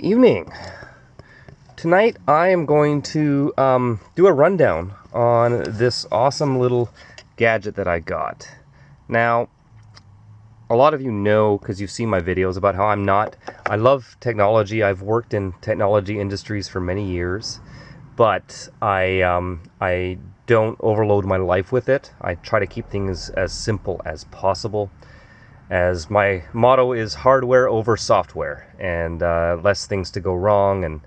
Good evening. Tonight I am going to do a rundown on this awesome little gadget that I got. Now, a lot of you know, because you've seen my videos, about how I love technology. I've worked in technology industries for many years, but I don't overload my life with it. I try to keep things as simple as possible, as my motto is hardware over software, and less things to go wrong,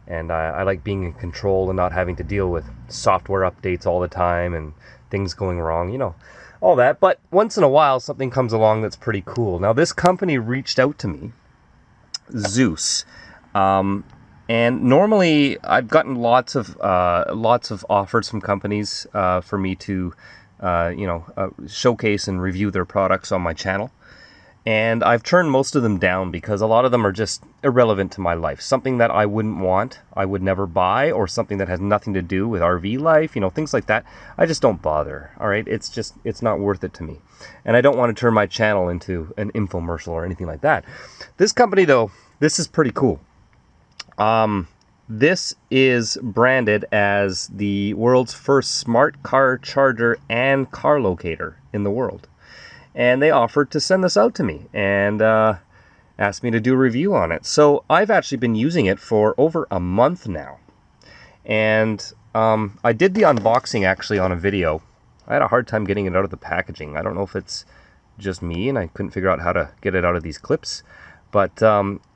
and I like being in control and not having to deal with software updates all the time and things going wrong, you know, all that. But once in a while something comes along that's pretty cool. Now this company reached out to me, ZUS, and normally I've gotten lots of offers from companies for me to showcase and review their products on my channel. And I've turned most of them down because a lot of them are just irrelevant to my life. Something that I wouldn't want, I would never buy, or something that has nothing to do with RV life, you know, things like that. I just don't bother, all right? It's not worth it to me. And I don't want to turn my channel into an infomercial or anything like that. This company, though, this is pretty cool. This is branded as the world's first smart car charger and car locator in the world. And they offered to send this out to me and asked me to do a review on it. So I've actually been using it for over a month now. And I did the unboxing actually on a video. I had a hard time getting it out of the packaging. I don't know if it's just me and I couldn't figure out how to get it out of these clips. But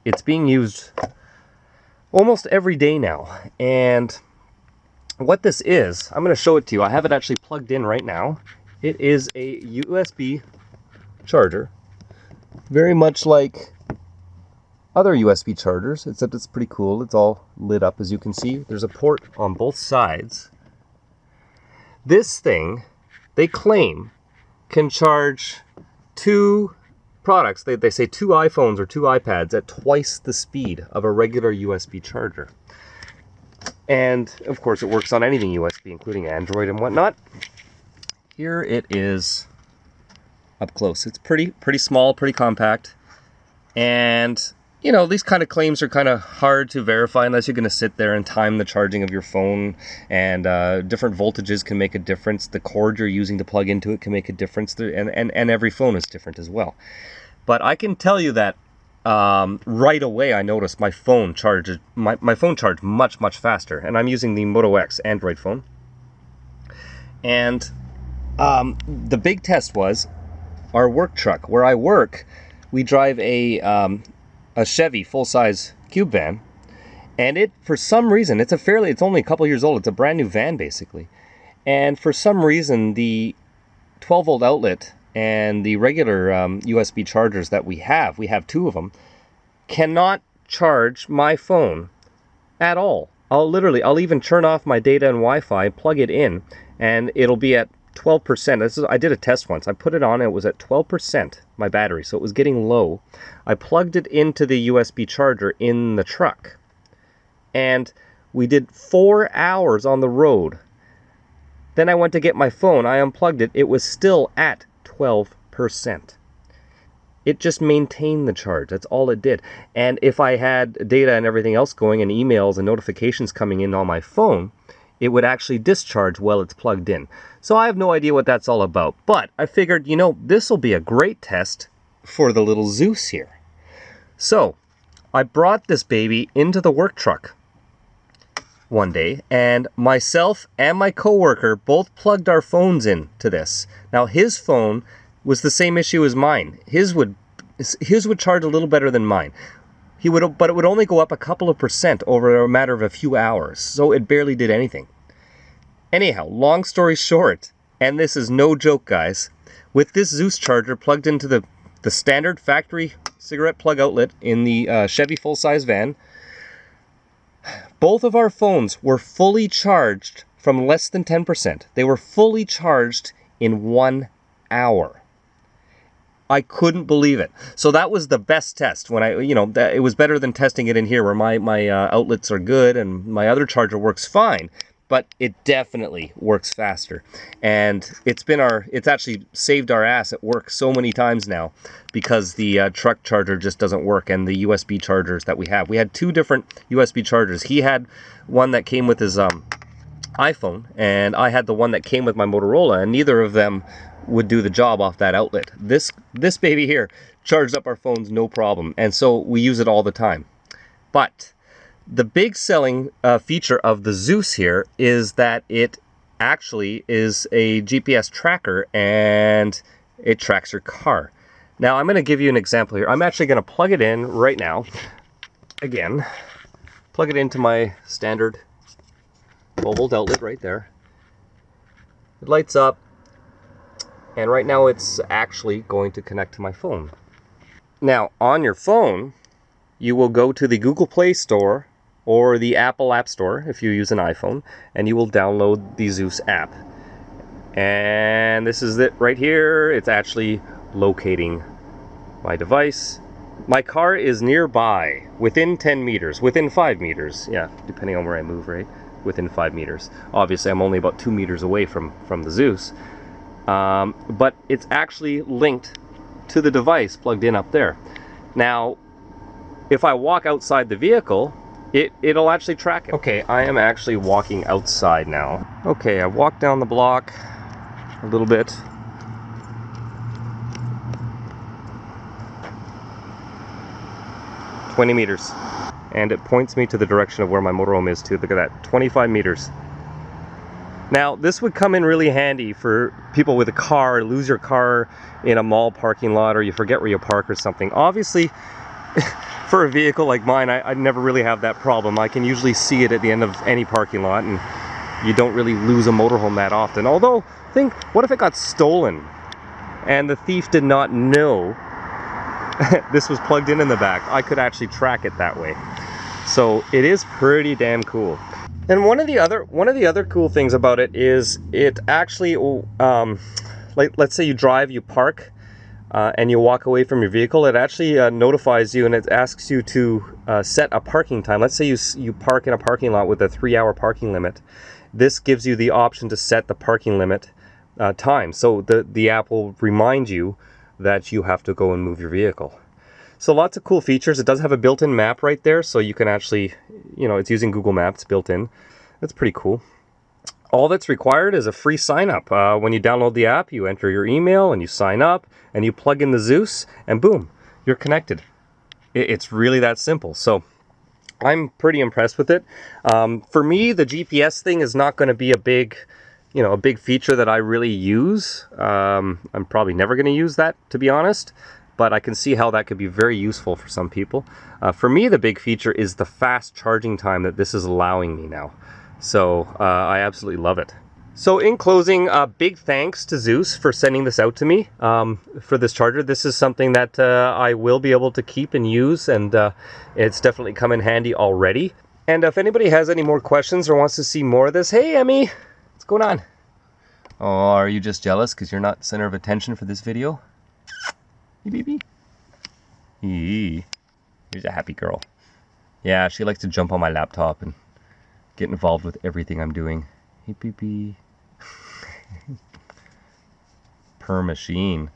it's being used almost every day now. And what this is, I'm going to show it to you. I have it actually plugged in right now. It is a USB charger, very much like other USB chargers, except it's pretty cool. It's all lit up, as you can see. There's a port on both sides. This thing, they claim, can charge two products. They say two iPhones or two iPads at twice the speed of a regular USB charger. And of course it works on anything USB, including Android and whatnot. Here it is up close. It's pretty small, pretty compact. And, you know, these kind of claims are kind of hard to verify unless you're going to sit there and time the charging of your phone. And different voltages can make a difference. The cord you're using to plug into it can make a difference. And every phone is different as well. But I can tell you that right away I noticed my phone charged much faster. And I'm using the Moto X Android phone. And the big test was our work truck. Where I work, we drive a Chevy full-size cube van, and it, for some reason, it's only a couple years old. It's a brand new van basically, and for some reason the 12-volt outlet and the regular USB chargers that we have two of them, cannot charge my phone at all. I'll even turn off my data and Wi-Fi, plug it in, and it'll be at 12%. I did a test once. I put it on, and it was at 12%, my battery, so it was getting low. I plugged it into the USB charger in the truck, and we did 4 hours on the road. Then I went to get my phone. I unplugged it. It was still at 12%. It just maintained the charge. That's all it did. And if I had data and everything else going and emails and notifications coming in on my phone, it would actually discharge while it's plugged in. So I have no idea what that's all about. But I figured, you know, this will be a great test for the little ZUS here. So I brought this baby into the work truck one day, and myself and my coworker both plugged our phones into this. Now his phone was the same issue as mine. His would charge a little better than mine. But it would only go up a couple of percent over a matter of a few hours, so it barely did anything. Anyhow, long story short, and this is no joke, guys, with this ZUS charger plugged into the standard factory cigarette plug outlet in the Chevy full-size van, both of our phones were fully charged from less than 10%. They were fully charged in 1 hour. I couldn't believe it. So that was the best test. When it was better than testing it in here where my outlets are good and my other charger works fine. but it definitely works faster. And it's actually saved our ass at work so many times now because the truck charger just doesn't work, and the USB chargers that we had 2 different USB chargers. He had one that came with his iPhone, and I had the one that came with my Motorola, and neither of them would do the job off that outlet. This baby here charged up our phones no problem, and so we use it all the time. But the big selling feature of the ZUS here is that it actually is a GPS tracker, and it tracks your car. Now I'm going to give you an example here. I'm actually going to plug it in right now. Again, plug it into my standard 12-volt outlet right there. It lights up, and right now it's actually going to connect to my phone. Now on your phone, you will go to the Google Play Store or the Apple App Store if you use an iPhone, and you will download the ZUS app. And this is it right here. It's actually locating my device. My car is nearby, within 10 meters, within 5 meters. Yeah, depending on where I move, right? Within 5 meters. Obviously, I'm only about 2 meters away from the ZUS. But it's actually linked to the device plugged in up there. Now, if I walk outside the vehicle, it'll actually track it. Okay, I am actually walking outside now. Okay, I walked down the block a little bit. "20 meters. And it points me to the direction of where my motorhome is too. Look at that, 25 meters. Now, this would come in really handy for people with a car, lose your car in a mall parking lot, or you forget where you park or something. Obviously, for a vehicle like mine, I never really have that problem. I can usually see it at the end of any parking lot, and you don't really lose a motorhome that often. Although, think, what if it got stolen and the thief did not know this was plugged in the back? I could actually track it that way. So it is pretty damn cool. And one of the other cool things about it is it actually, like, let's say you drive, you park, and you walk away from your vehicle, it actually notifies you, and it asks you to set a parking time. Let's say you park in a parking lot with a 3-hour parking limit. This gives you the option to set the parking limit time. So the app will remind you that you have to go and move your vehicle. So lots of cool features. It does have a built-in map right there, so you can actually, it's using Google Maps built in. That's pretty cool. All that's required is a free sign-up. When you download the app, you enter your email and you sign up, and you plug in the ZUS, and boom, you're connected. It's really that simple. So I'm pretty impressed with it. For me, the GPS thing is not going to be a big feature that I really use. I'm probably never going to use that, to be honest, but I can see how that could be very useful for some people. For me, the big feature is the fast charging time that this is allowing me now. So I absolutely love it. So in closing, big thanks to ZUS for sending this out to me for this charger. This is something that I will be able to keep and use, and it's definitely come in handy already. And if anybody has any more questions or wants to see more of this, hey Emmy, what's going on? Oh, are you just jealous because you're not center of attention for this video? Beep, beep, beep. Here's a happy girl. Yeah, she likes to jump on my laptop and get involved with everything I'm doing. Hey, beep, beep. Per machine.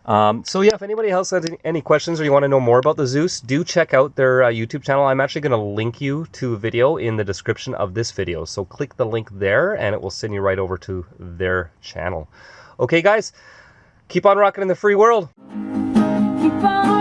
So yeah, if anybody else has any questions or you want to know more about the ZUS, do check out their YouTube channel. I'm actually going to link you to a video in the description of this video. So click the link there and it will send you right over to their channel. Okay guys, keep on rocking in the free world. Keep on